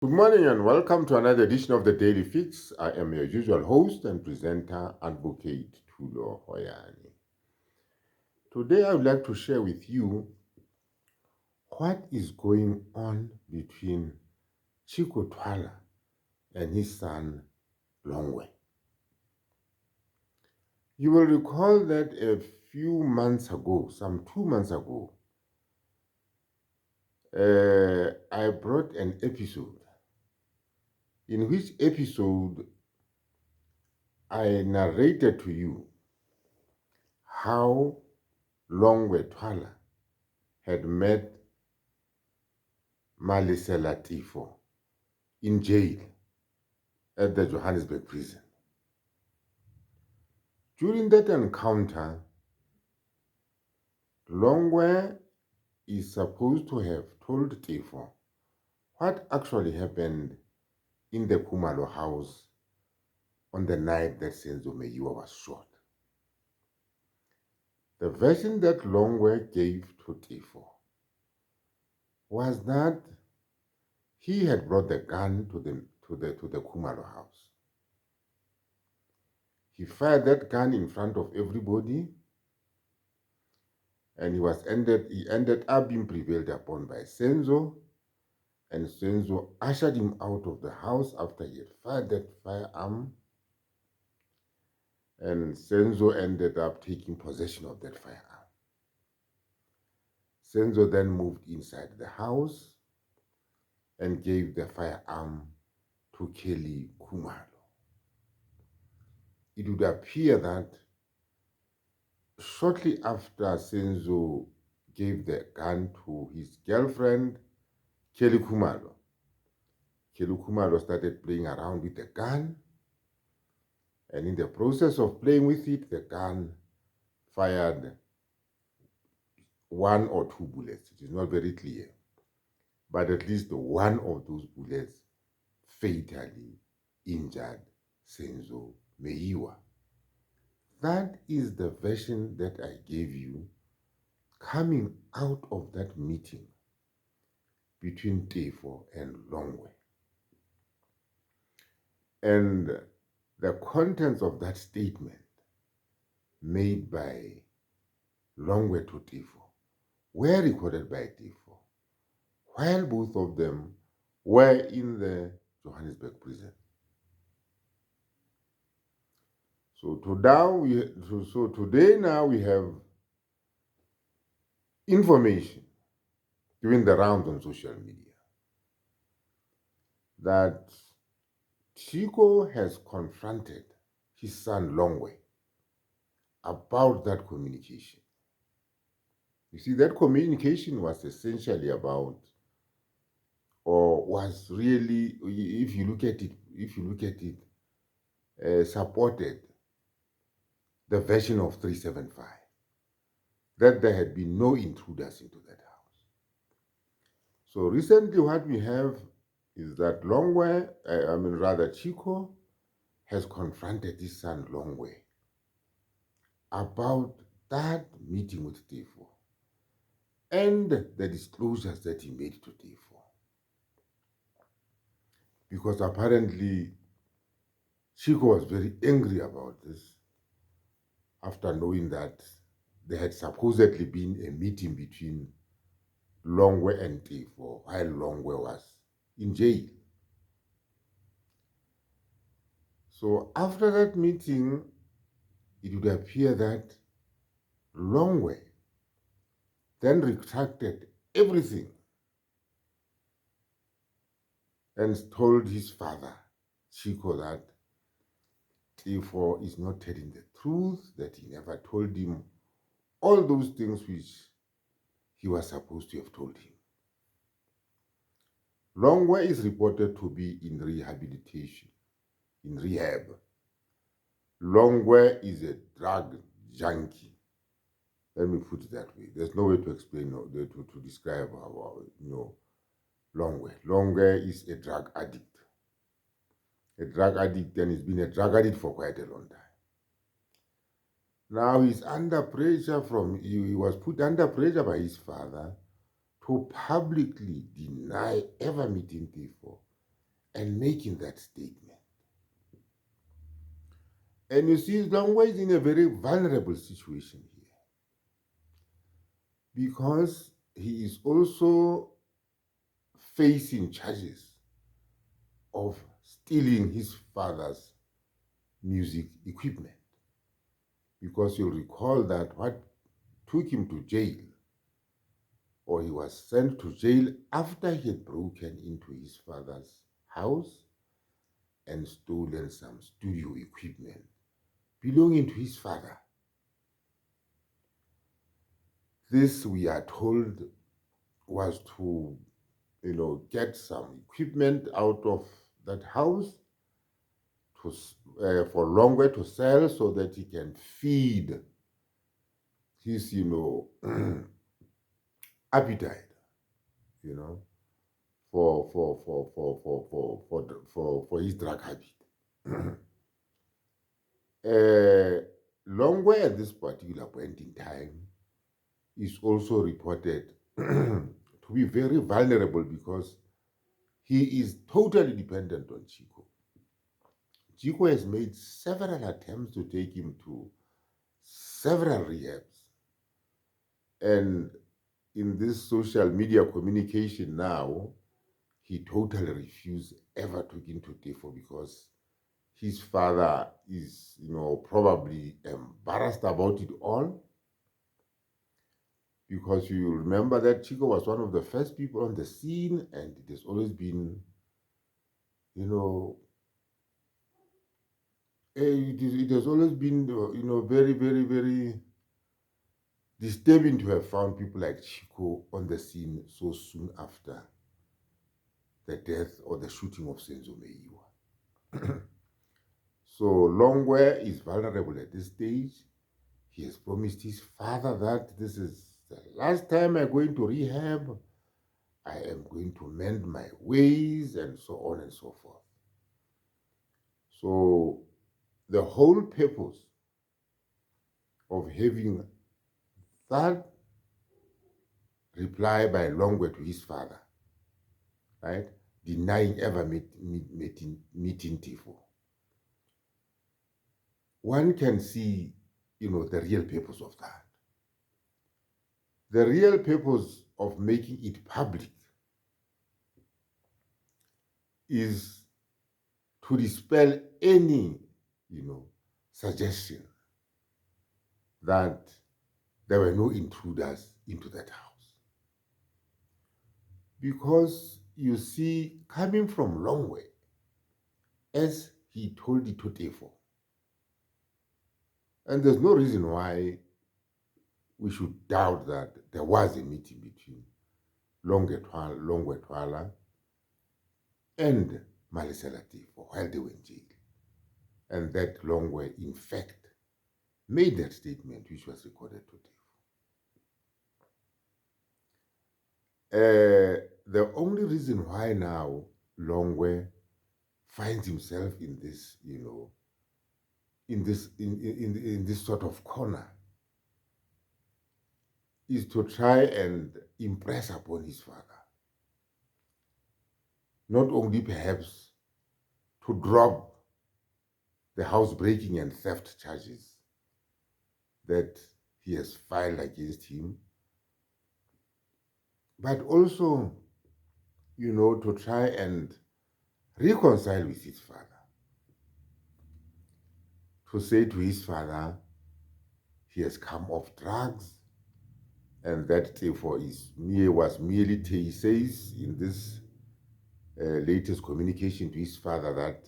Good morning and welcome to another edition of the Daily Fix. I am your usual host and presenter, Advocate Tulo Hoyani. Today I would like to share with you what is going on between Chico Twala and his son Longwe. You will recall that a few months ago, some 2 months ago, I brought an episode in which episode I narrated to you how Longwe Twala had met Malisela Tifo in jail at the Johannesburg prison. During that encounter, Longwe is supposed to have told Tifo what actually happened in the Kumalo house on the night that Senzo Meyiwa was shot. The version that Longwe gave to Tifo was that he had brought the gun to the Kumalo house. He fired that gun in front of everybody, and he ended up being prevailed upon by Senzo, and Senzo ushered him out of the house after he had fired that firearm, and Senzo ended up taking possession of that firearm. Senzo then moved inside the house and gave the firearm to Kelly Kumalo. It would appear that shortly after Senzo gave the gun to his girlfriend, Kelly Kumalo, Kelly Kumalo started playing around with the gun, and in the process of playing with it, the gun fired one or two bullets. It is not very clear, but at least one of those bullets fatally injured Senzo Meyiwa. That is the version that I gave you coming out of that meeting between Tefo and Longwe. And the contents of that statement made by Longwe to Tefo were recorded by Tefo while both of them were in the Johannesburg prison. So today now we have information doing the rounds on social media that Chico has confronted his son Longwe about that communication. You see, that communication was essentially about, or was really, if you look at it, supported the version of 375, that there had been no intruders into that house. So recently what we have is that Chico has confronted his son Longwe about that meeting with Tefo and the disclosures that he made to Tefo. Because apparently Chico was very angry about this after knowing that there had supposedly been a meeting between Longwe and Tefo while Longwe was in jail. So after that meeting, it would appear that Longwe then retracted everything and told his father, Chico, that Tefo is not telling the truth, that he never told him all those things which he was supposed to have told him. Longwe is reported to be in rehabilitation, in rehab. Longwe is a drug junkie. Let me put it that way. There's no way to explain, to describe Longwe. Longwe is a drug addict. A drug addict, and he's been a drug addict for quite a long time. Now he's under pressure he was put under pressure by his father to publicly deny ever meeting Tefo and making that statement. And you see, Longwe is in a very vulnerable situation here because he is also facing charges of stealing his father's music equipment. Because you'll recall that what took him to jail, or he was sent to jail after he had broken into his father's house and stolen some studio equipment belonging to his father. This, we are told, was to, get some equipment out of that house to, for Longwe to sell so that he can feed his, appetite, for his drug habit. Longwe at this particular point in time is also reported to be very vulnerable because he is totally dependent on Chico. Chico has made several attempts to take him to several rehabs. And in this social media communication now, he totally refused ever to get into TEFO because his father is, probably embarrassed about it all. Because you remember that Chico was one of the first people on the scene, and it has always been, it has always been, very, very, very disturbing to have found people like Chico on the scene so soon after the death or the shooting of Senzo Meyiwa. So Longwe is vulnerable at this stage. He has promised his father that this is the last time I go into rehab. I am going to mend my ways and so on and so forth. So the whole purpose of having that reply by Longwe to his father, right, denying ever meeting Tifo, one can see, the real purpose of that. The real purpose of making it public is to dispel any, suggestion that there were no intruders into that house. Because you see, coming from Longwe, as he told it to Tefo, and there's no reason why we should doubt that there was a meeting between Longwe Twala and Malisela Tefo while they were in jail. And that Longwe, in fact, made that statement, which was recorded to Tefo. The only reason why now Longwe finds himself in this, in this sort of corner is to try and impress upon his father. Not only perhaps to drop the housebreaking and theft charges that he has filed against him, but also, to try and reconcile with his father. To say to his father, he has come off drugs, and that therefore was merely, he says in this latest communication to his father that,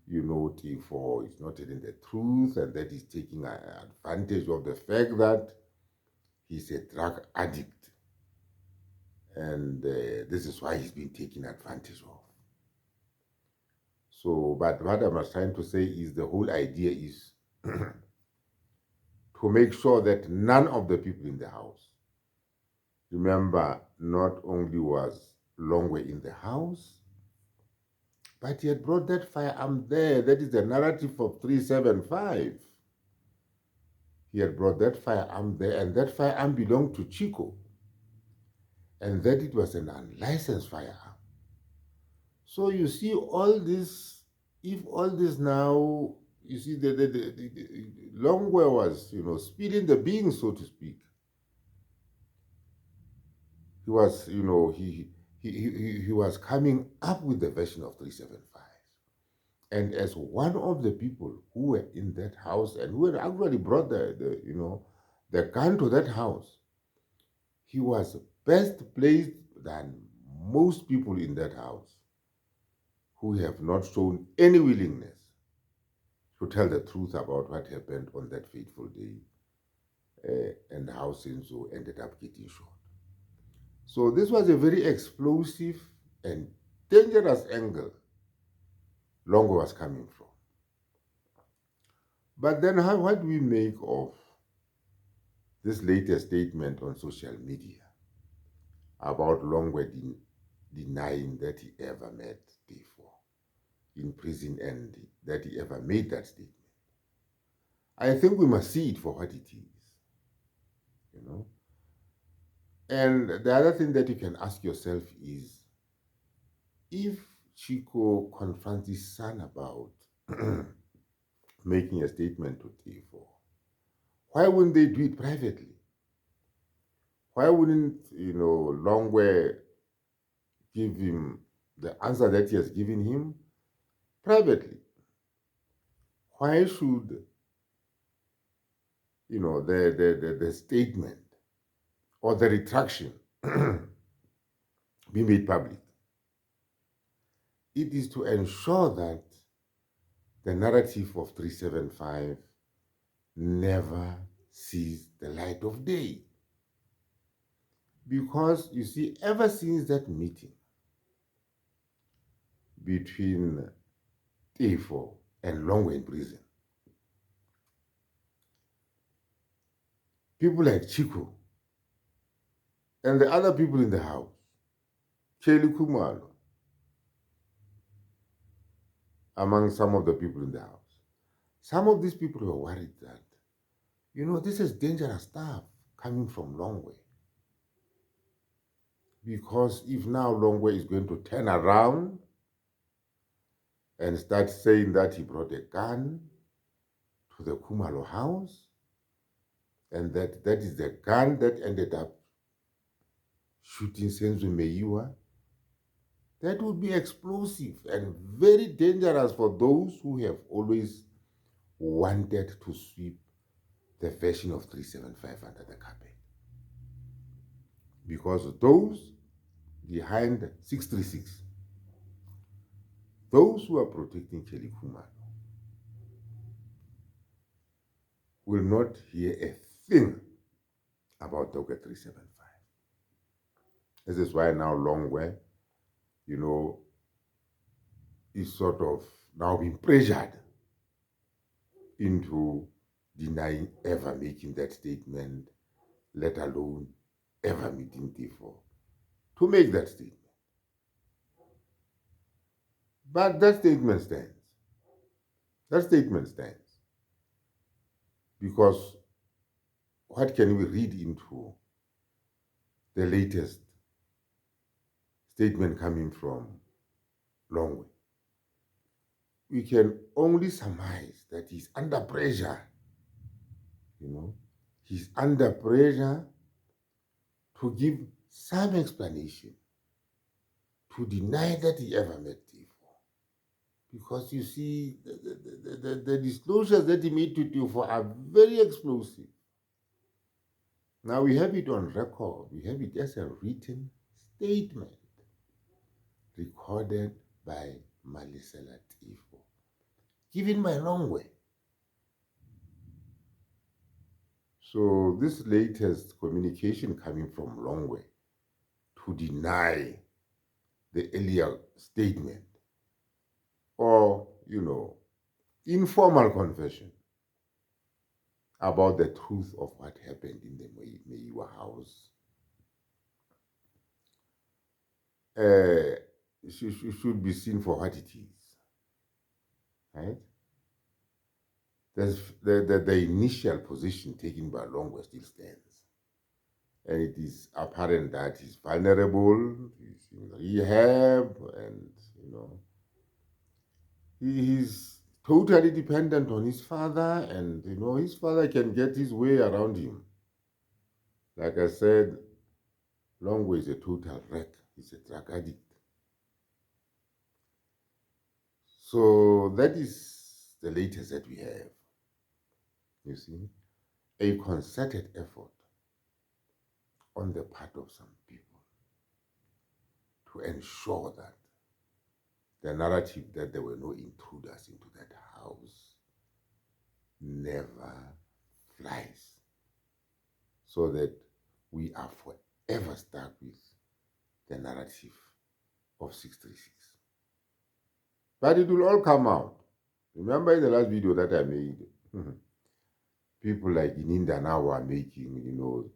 therefore is not telling the truth, and that he's taking advantage of the fact that he's a drug addict. And this is why he's been taken advantage of. So, but what I was trying to say is the whole idea is to make sure that none of the people in the house, remember, not only was Longwe in the house, but he had brought that firearm there. That is the narrative of 375. He had brought that firearm there, and that firearm belonged to Chico, and that it was an unlicensed firearm. So you see all this, if all this now, you see the Longwe was, spilling the beans, so to speak. He was, he was coming up with the version of 375. And as one of the people who were in that house and who had actually brought the gun to that house, he was best placed than most people in that house who have not shown any willingness to tell the truth about what happened on that fateful day, and how Senzo ended up getting shot. So this was a very explosive and dangerous angle Longo was coming from. But then what do we make of this latest statement on social media about Longwe denying that he ever met Defo in prison and that he ever made that statement? I think we must see it for what it is. And the other thing that you can ask yourself is, if Chico confronts his son about making a statement to Defo, why wouldn't they do it privately? Why wouldn't, Longwe give him the answer that he has given him privately? Why should, the statement or the retraction be made public? It is to ensure that the narrative of 375 never sees the light of day. Because, you see, ever since that meeting between Defo and Longwe in prison, people like Chico and the other people in the house, Kelly Kumalo, among some of the people in the house, some of these people were worried that, this is dangerous stuff coming from Longwe. Because if now Longwe is going to turn around and start saying that he brought a gun to the Kumalo house, and that is the gun that ended up shooting Senzo Meyiwa, that would be explosive and very dangerous for those who have always wanted to sweep the version of 375 under the carpet. Because those behind 636, those who are protecting Kelly Kumalo, will not hear a thing about Doga 375. This is why now Longwe, is sort of now being pressured into denying ever making that statement, let alone ever meeting Defo to make that statement. But that statement stands. That statement stands. Because what can we read into the latest statement coming from Longwe? We can only surmise that he's under pressure. He's under pressure to give some explanation, to deny that he ever met Defo. Because you see, the disclosures that he made to Defo are very explosive. Now we have it on record. We have it as a written statement recorded by Malisela Defo, given by Longwe. So this latest communication coming from Longwe to deny the earlier statement, or, informal confession about the truth of what happened in the Meyiwa house, should be seen for what it is, right? The initial position taken by Longwe still stands. And it is apparent that he's vulnerable, he's in rehab, and, you know. He's totally dependent on his father, and you know, his father can get his way around him. Like I said, Longwe is a total wreck. He's a drug addict. So that is the latest that we have. You see, a concerted effort on the part of some people to ensure that the narrative that there were no intruders into that house never flies, so that we are forever stuck with the narrative of 636. But it will all come out. Remember in the last video that I made, people like Ininda now are making, you know,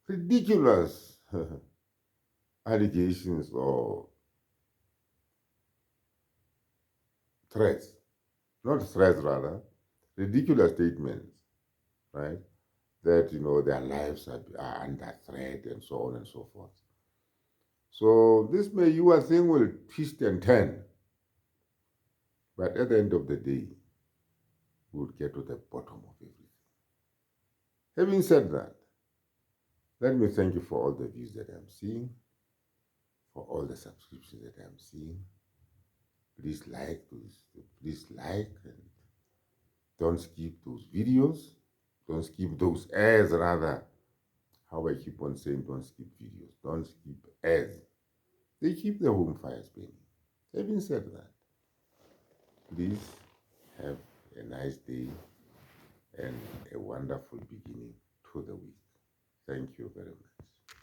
ridiculous allegations or threats, not threats rather, ridiculous statements, right? That, you know, their lives are under threat and so on and so forth. So this Meyiwa thing will twist and turn. But at the end of the day, we'll get to the bottom of everything. Having said that, let me thank you for all the views that I'm seeing, for all the subscriptions that I'm seeing. Please like and don't skip those videos. Don't skip those ads, rather. How I keep on saying, don't skip videos. Don't skip ads. They keep the home fires burning. Having said that, please have a nice day and a wonderful beginning to the week. Thank you very much.